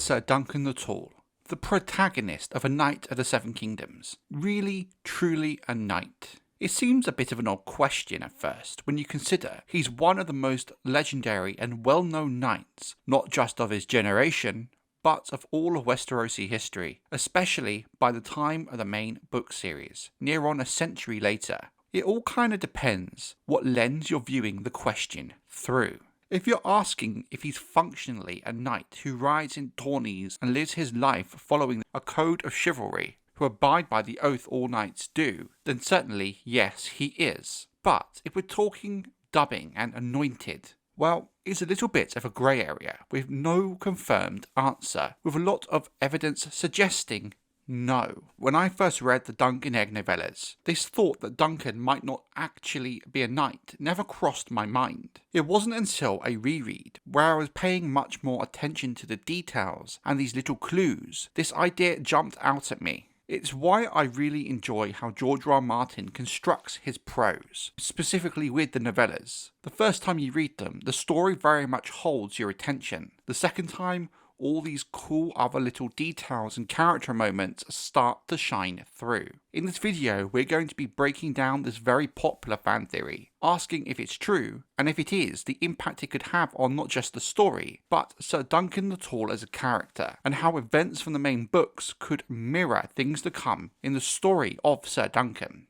Ser Duncan the Tall, the protagonist of A Knight of the Seven Kingdoms, really, truly a knight? It seems a bit of an odd question at first when you consider he's one of the most legendary and well-known knights, not just of his generation, but of all of Westerosi history, especially by the time of the main book series, near on a century later. It all kind of depends what lens you're viewing the question through. If you're asking if he's functionally a knight who rides in tourneys and lives his life following a code of chivalry, who abide by the oath all knights do, then certainly yes, he is. But if we're talking dubbing and anointed, well, it's a little bit of a grey area with no confirmed answer, with a lot of evidence suggesting no. When I first read the Duncan Egg novellas, this thought that Duncan might not actually be a knight never crossed my mind. It wasn't until a reread, where I was paying much more attention to the details and these little clues, this idea jumped out at me. It's why I really enjoy how George R. R. Martin constructs his prose, specifically with the novellas. The first time you read them, the story very much holds your attention. The second time, all these cool other little details and character moments start to shine through. In this video, we're going to be breaking down this very popular fan theory, asking if it's true, and if it is, the impact it could have on not just the story, but Ser Duncan the Tall as a character, and how events from the main books could mirror things to come in the story of Ser Duncan.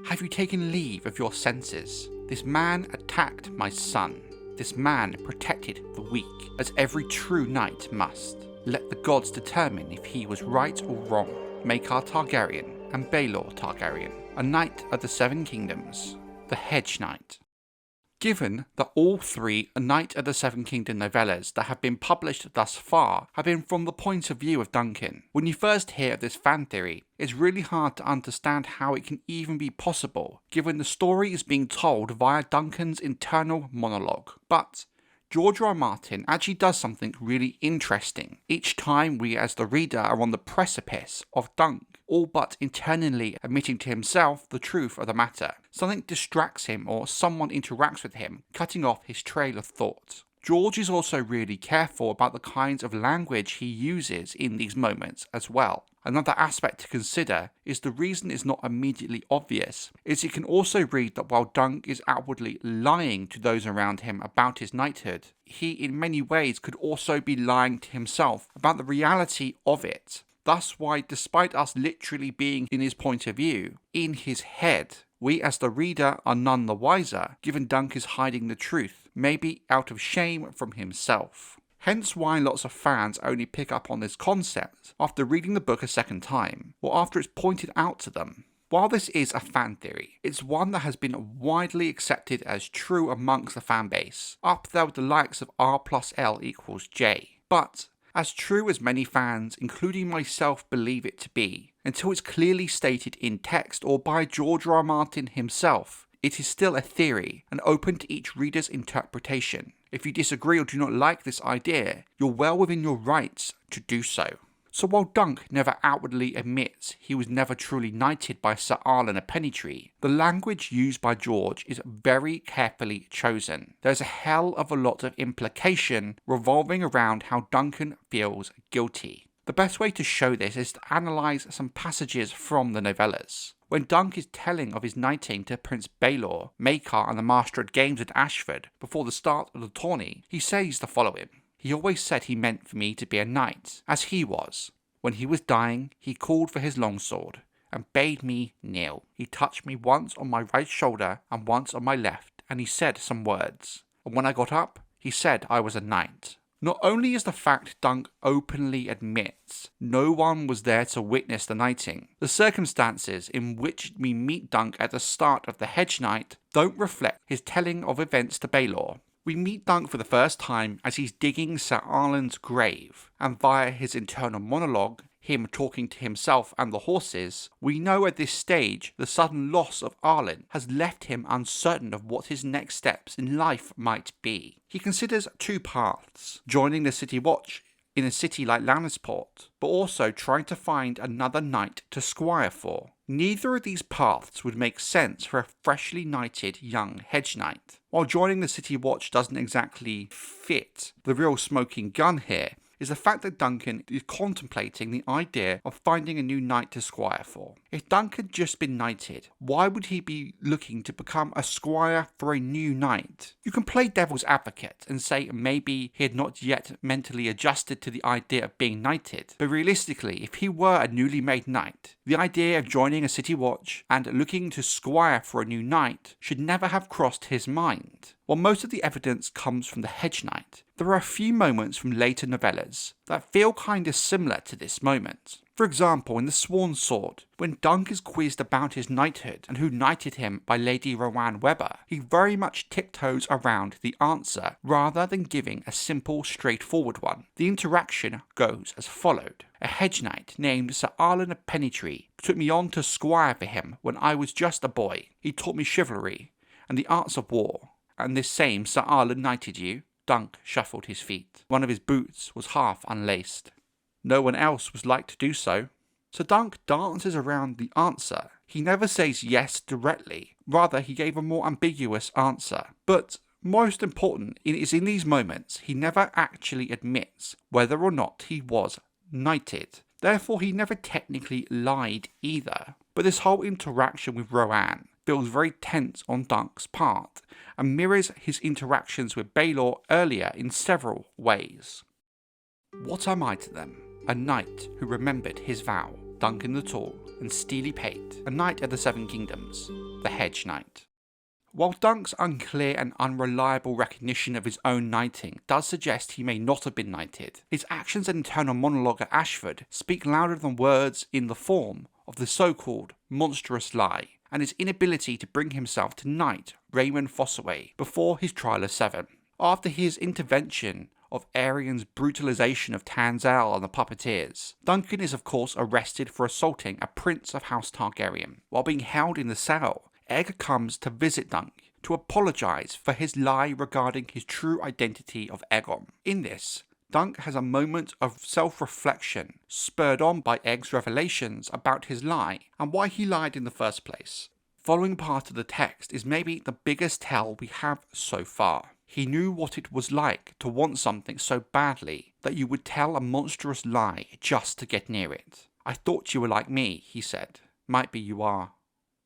Have you taken leave of your senses? This man attacked my son. This man protected the weak, as every true knight must. Let the gods determine if he was right or wrong. Maekar Targaryen and Baelor Targaryen, a knight of the Seven Kingdoms, the Hedge Knight. Given that all three A Knight of the Seven Kingdom novellas that have been published thus far have been from the point of view of Duncan, when you first hear of this fan theory, it's really hard to understand how it can even be possible, given the story is being told via Duncan's internal monologue. But George R. R. Martin actually does something really interesting each time we as the reader are on the precipice of Dunk all but internally admitting to himself the truth of the matter. Something distracts him or someone interacts with him, cutting off his trail of thought. George is also really careful about the kinds of language he uses in these moments as well. Another aspect to consider is the reason is not immediately obvious, is you can also read that while Dunk is outwardly lying to those around him about his knighthood, he in many ways could also be lying to himself about the reality of it. Thus why, despite us literally being in his point of view, in his head, we as the reader are none the wiser, given Dunk is hiding the truth, maybe out of shame from himself. Hence why lots of fans only pick up on this concept after reading the book a second time, or after it's pointed out to them. While this is a fan theory, it's one that has been widely accepted as true amongst the fanbase, up there with the likes of R+L=J. But as true as many fans, including myself, believe it to be, until it's clearly stated in text or by George R. R. Martin himself, it is still a theory and open to each reader's interpretation. If you disagree or do not like this idea, you're well within your rights to do so. So while Dunk never outwardly admits he was never truly knighted by Ser Arlan of Pennytree, the language used by George is very carefully chosen. There's a hell of a lot of implication revolving around how Duncan feels guilty. The best way to show this is to analyse some passages from the novellas. When Dunk is telling of his knighting to Prince Baelor, Maekar and the Master at Games at Ashford before the start of the tourney, he says the following. He always said he meant for me to be a knight, as he was. When he was dying, he called for his longsword, and bade me kneel. He touched me once on my right shoulder, and once on my left, and he said some words. And when I got up, he said I was a knight. Not only is the fact Dunk openly admits no one was there to witness the knighting, the circumstances in which we meet Dunk at the start of the Hedge Knight don't reflect his telling of events to Baelor. We meet Dunk for the first time as he's digging Ser Arlan's grave, and via his internal monologue, him talking to himself and the horses, we know at this stage the sudden loss of Arlan has left him uncertain of what his next steps in life might be. He considers two paths, joining the City Watch in a city like Lannisport, but also trying to find another knight to squire for. Neither of these paths would make sense for a freshly knighted young Hedge Knight. While joining the City Watch doesn't exactly fit the real smoking gun here, is the fact that Duncan is contemplating the idea of finding a new knight to squire for. If Duncan had just been knighted, why would he be looking to become a squire for a new knight? You can play devil's advocate and say maybe he had not yet mentally adjusted to the idea of being knighted, but realistically, if he were a newly made knight, the idea of joining a city watch and looking to squire for a new knight should never have crossed his mind. While most of the evidence comes from the Hedge Knight, there are a few moments from later novellas that feel kind of similar to this moment. For example, in The Sworn Sword, when Dunk is quizzed about his knighthood and who knighted him by Lady Rohanne Webber, he very much tiptoes around the answer rather than giving a simple, straightforward one. The interaction goes as followed. A hedge knight named Ser Arlan of Pennytree took me on to squire for him when I was just a boy. He taught me chivalry and the arts of war. And this same Ser Arlan knighted you? Dunk shuffled his feet. One of his boots was half unlaced. No one else was like to do so. So Dunk dances around the answer. He never says yes directly. Rather, he gave a more ambiguous answer. But most important is in these moments, he never actually admits whether or not he was knighted. Therefore, he never technically lied either. But this whole interaction with Rohanne feels very tense on Dunk's part and mirrors his interactions with Baelor earlier in several ways. What am I to them? A knight who remembered his vow, Duncan the Tall, and Steely Pate, a knight of the Seven Kingdoms, the Hedge Knight. While Dunk's unclear and unreliable recognition of his own knighting does suggest he may not have been knighted, his actions and internal monologue at Ashford speak louder than words in the form of the so-called monstrous lie, and his inability to bring himself to knight Raymun Fossoway before his trial of 7. After his intervention of Aerian's brutalization of Tansel and the puppeteers, Duncan is of course arrested for assaulting a prince of House Targaryen. While being held in the cell, Egg comes to visit Dunk to apologise for his lie regarding his true identity of Aegon. In this, Dunk has a moment of self-reflection, spurred on by Egg's revelations about his lie and why he lied in the first place. Following part of the text is maybe the biggest tell we have so far. He knew what it was like to want something so badly that you would tell a monstrous lie just to get near it. I thought you were like me, he said. Might be you are.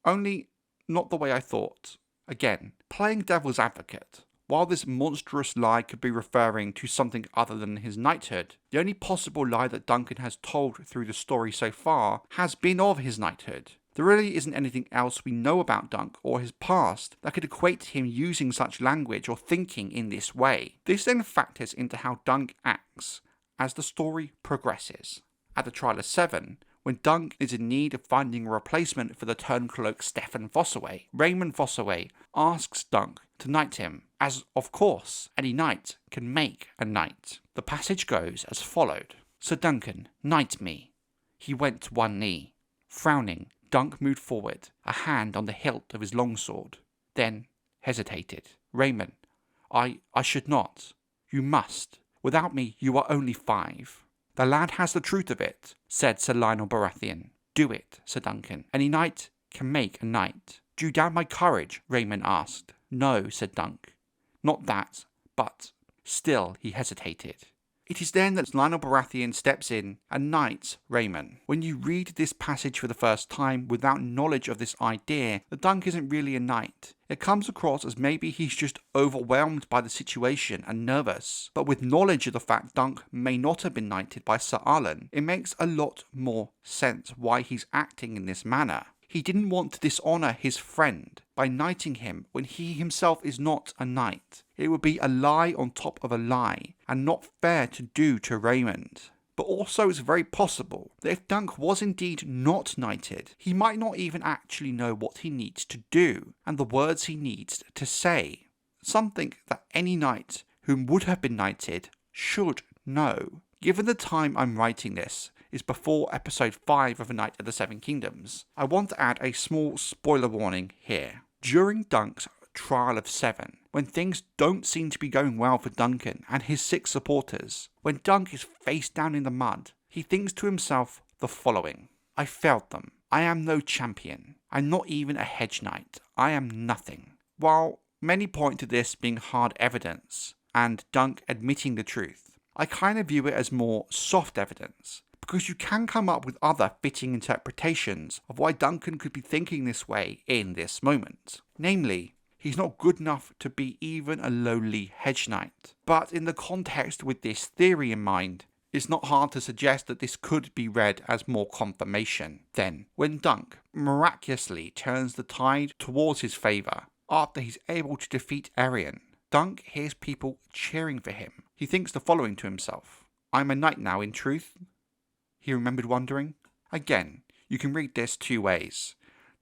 Only not the way I thought. Again, playing devil's advocate. While this monstrous lie could be referring to something other than his knighthood, the only possible lie that Duncan has told through the story so far has been of his knighthood. There really isn't anything else we know about Dunk or his past that could equate to him using such language or thinking in this way. This then factors into how Dunk acts as the story progresses. At the trial of 7, when Dunk is in need of finding a replacement for the turncloak Stefan Fossoway, Raymun Fossoway asks Dunk to knight him, as of course any knight can make a knight. The passage goes as followed. Sir Duncan, knight me. He went to one knee. Frowning, Dunk moved forward, a hand on the hilt of his longsword, then hesitated. Raymun, I should not. You must. Without me you are only 5. The lad has the truth of it, said Sir Lionel Baratheon. Do it, Sir Duncan. Any knight can make a knight. Do you doubt my courage? Raymun asked. No, said Dunk. Not that, but... Still he hesitated. It is then that Lionel Baratheon steps in and knights Raymun. When you read this passage for the first time without knowledge of this idea, that Dunk isn't really a knight. It comes across as maybe he's just overwhelmed by the situation and nervous. But with knowledge of the fact Dunk may not have been knighted by Ser Arlan, it makes a lot more sense why he's acting in this manner. He didn't want to dishonour his friend by knighting him when he himself is not a knight. It would be a lie on top of a lie, and not fair to do to Raymun. But also it's very possible that if Dunk was indeed not knighted, he might not even actually know what he needs to do, and the words he needs to say. Something that any knight who would have been knighted should know. Given the time I'm writing this is before episode 5 of A Knight of the Seven Kingdoms, I want to add a small spoiler warning here. During Dunk's trial of 7, when things don't seem to be going well for Duncan and his 6 supporters, when Dunk is face down in the mud, he thinks to himself the following. I failed them. I am no champion. I'm not even a hedge knight. I am nothing. While many point to this being hard evidence, and Dunk admitting the truth, I kind of view it as more soft evidence, because you can come up with other fitting interpretations of why Duncan could be thinking this way in this moment. Namely, he's not good enough to be even a lowly Hedge Knight. But in the context with this theory in mind, it's not hard to suggest that this could be read as more confirmation. Then, when Dunk miraculously turns the tide towards his favour after he's able to defeat Arryn, Dunk hears people cheering for him. He thinks the following to himself: "I'm a knight now, in truth?" He remembered wondering. Again, you can read this two ways.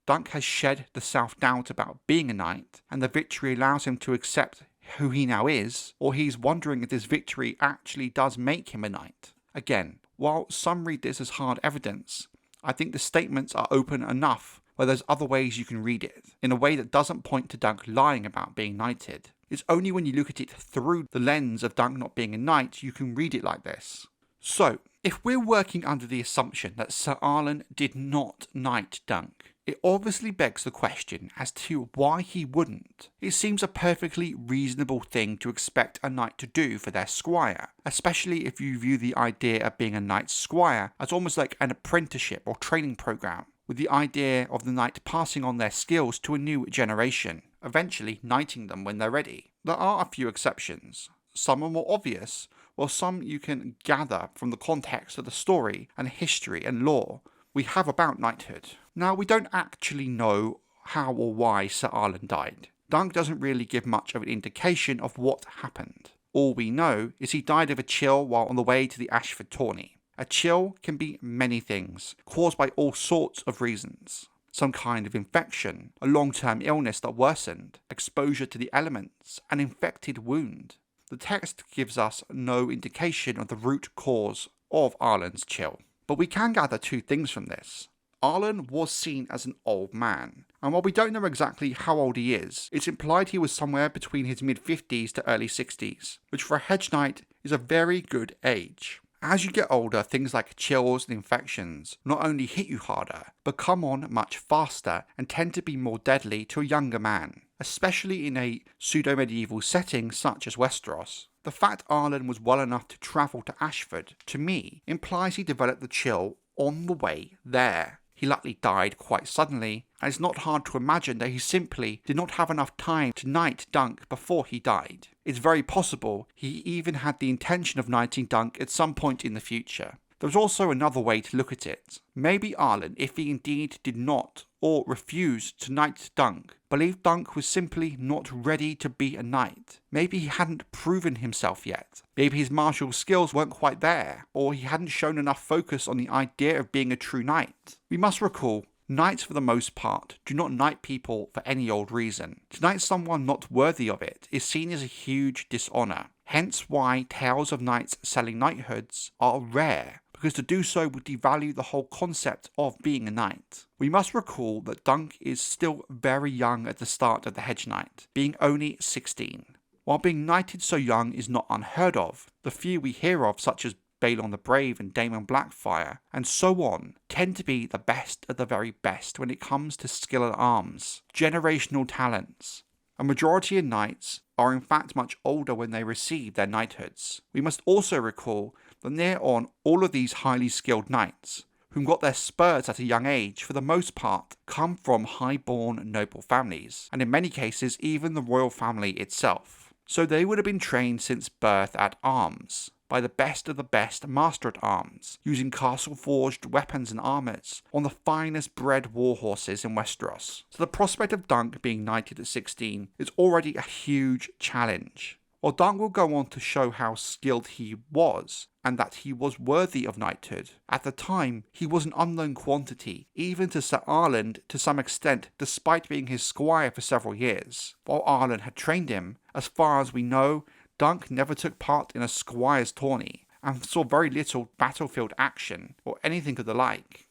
Dunk has shed the self-doubt about being a knight, and the victory allows him to accept who he now is, or he's wondering if this victory actually does make him a knight. Again, while some read this as hard evidence, I think the statements are open enough where there's other ways you can read it, in a way that doesn't point to Dunk lying about being knighted. It's only when you look at it through the lens of Dunk not being a knight you can read it like this. So, if we're working under the assumption that Ser Arlan did not knight Dunk, it obviously begs the question as to why he wouldn't. It seems a perfectly reasonable thing to expect a knight to do for their squire, especially if you view the idea of being a knight's squire as almost like an apprenticeship or training program, with the idea of the knight passing on their skills to a new generation, eventually knighting them when they're ready. There are a few exceptions. Some are more obvious, while some you can gather from the context of the story and history and lore we have about knighthood. Now, we don't actually know how or why Ser Arlan died. Dunk doesn't really give much of an indication of what happened. All we know is he died of a chill while on the way to the Ashford tourney. A chill can be many things, caused by all sorts of reasons. Some kind of infection, a long-term illness that worsened, exposure to the elements, an infected wound. The text gives us no indication of the root cause of Arlan's chill. But we can gather two things from this. Arlan was seen as an old man, and while we don't know exactly how old he is, it's implied he was somewhere between his mid-50s to early 60s, which for a Hedge Knight is a very good age. As you get older, things like chills and infections not only hit you harder, but come on much faster and tend to be more deadly to a younger man, especially in a pseudo-medieval setting such as Westeros. The fact Arlan was well enough to travel to Ashford, to me, implies he developed the chill on the way there. He likely died quite suddenly, and it's not hard to imagine that he simply did not have enough time to knight Dunk before he died. It's very possible he even had the intention of knighting Dunk at some point in the future. There's also another way to look at it. Maybe Arlan, if he indeed did not or refused to knight Dunk, believed Dunk was simply not ready to be a knight. Maybe he hadn't proven himself yet. Maybe his martial skills weren't quite there, or he hadn't shown enough focus on the idea of being a true knight. We must recall, knights for the most part do not knight people for any old reason. To knight someone not worthy of it is seen as a huge dishonour. Hence why tales of knights selling knighthoods are rare, because to do so would devalue the whole concept of being a knight. We must recall that Dunk is still very young at the start of the Hedge Knight, being only 16. While being knighted so young is not unheard of, the few we hear of, such as Baelor the Brave and Daemon Blackfire, and so on, tend to be the best of the very best when it comes to skill at arms, generational talents. A majority of knights are in fact much older when they receive their knighthoods. We must also recall that near on all of these highly skilled knights, whom got their spurs at a young age, for the most part come from high-born noble families, and in many cases even the royal family itself. So they would have been trained since birth at arms, by the best of the best master at arms, using castle-forged weapons and armours on the finest bred warhorses in Westeros. So the prospect of Dunk being knighted at 16 is already a huge challenge. While Dunk will go on to show how skilled he was, and that he was worthy of knighthood, at the time he was an unknown quantity, even to Ser Arlan to some extent, despite being his squire for several years. While Arlan had trained him, as far as we know, Dunk never took part in a squire's tourney, and saw very little battlefield action, or anything of the like.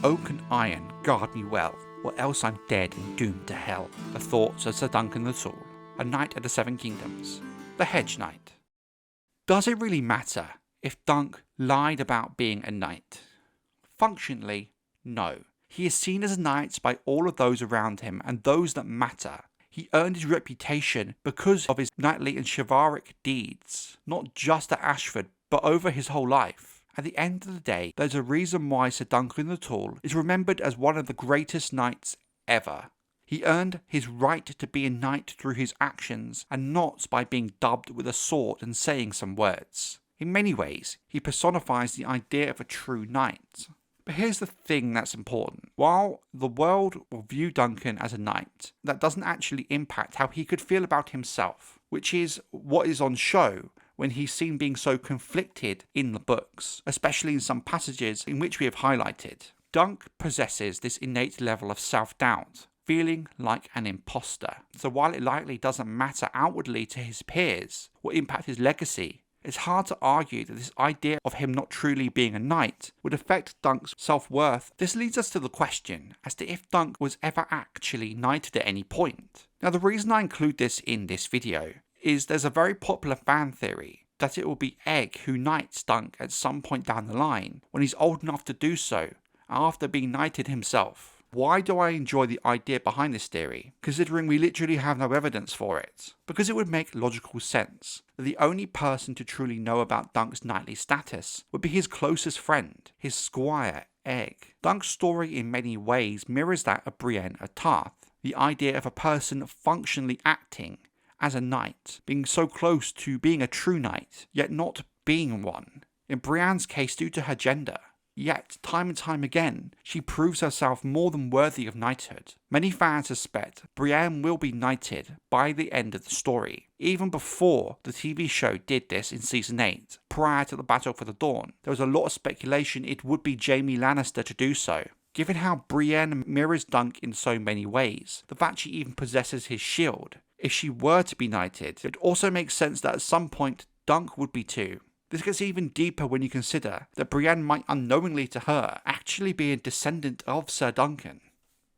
Oak and iron guard me well, or else I'm dead and doomed to hell. The thoughts of Ser Duncan the Tall, a knight of the Seven Kingdoms, the Hedge Knight. Does it really matter if Dunk lied about being a knight? Functionally, no. He is seen as a knight by all of those around him and those that matter. He earned his reputation because of his knightly and chivalric deeds, not just at Ashford, but over his whole life. At the end of the day, there's a reason why Ser Duncan the Tall is remembered as one of the greatest knights ever. He earned his right to be a knight through his actions, and not by being dubbed with a sword and saying some words. In many ways, he personifies the idea of a true knight. But here's the thing that's important. While the world will view Duncan as a knight, that doesn't actually impact how he could feel about himself, which is what is on show when he's seen being so conflicted in the books, especially in some passages in which we have highlighted. Dunk possesses this innate level of self-doubt, feeling like an imposter. So while it likely doesn't matter outwardly to his peers or impact his legacy, it's hard to argue that this idea of him not truly being a knight would affect Dunk's self-worth. This leads us to the question as to if Dunk was ever actually knighted at any point. Now, the reason I include this in this video is there's a very popular fan theory that it will be Egg who knights Dunk at some point down the line when he's old enough to do so after being knighted himself. Why do I enjoy the idea behind this theory, considering we literally have no evidence for it? Because it would make logical sense that the only person to truly know about Dunk's knightly status would be his closest friend, his squire, Egg. Dunk's story in many ways mirrors that of Brienne of Tarth, the idea of a person functionally acting as a knight, being so close to being a true knight, yet not being one. In Brienne's case, due to her gender. Yet, time and time again, she proves herself more than worthy of knighthood. Many fans suspect Brienne will be knighted by the end of the story. Even before the TV show did this in Season 8, prior to the Battle for the Dawn, there was a lot of speculation it would be Jaime Lannister to do so. Given how Brienne mirrors Dunk in so many ways, the fact she even possesses his shield, if she were to be knighted, it also makes sense that at some point Dunk would be too. This gets even deeper when you consider that Brienne might unknowingly to her actually be a descendant of Ser Duncan.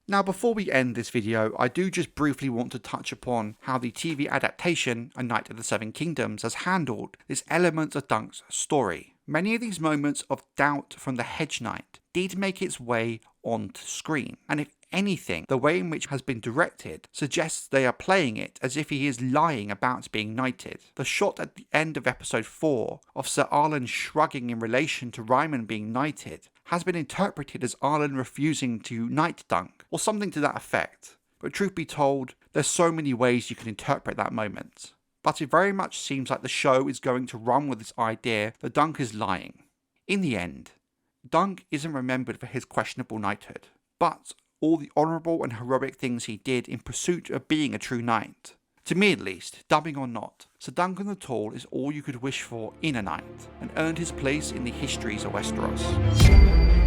Now, before we end this video, I do just briefly want to touch upon how the TV adaptation, A Knight of the Seven Kingdoms, has handled this element of Dunk's story. Many of these moments of doubt from the Hedge Knight did make its way onto screen, and if anything, the way in which it has been directed suggests they are playing it as if he is lying about being knighted. The shot at the end of episode 4 of Ser Arlan shrugging in relation to Raymun being knighted has been interpreted as Arlan refusing to knight Dunk, or something to that effect. But truth be told, there's so many ways you can interpret that moment. But it very much seems like the show is going to run with this idea that Dunk is lying. In the end, Dunk isn't remembered for his questionable knighthood, but all the honourable and heroic things he did in pursuit of being a true knight. To me at least, dubbing or not, Ser Duncan the Tall is all you could wish for in a knight, and earned his place in the histories of Westeros.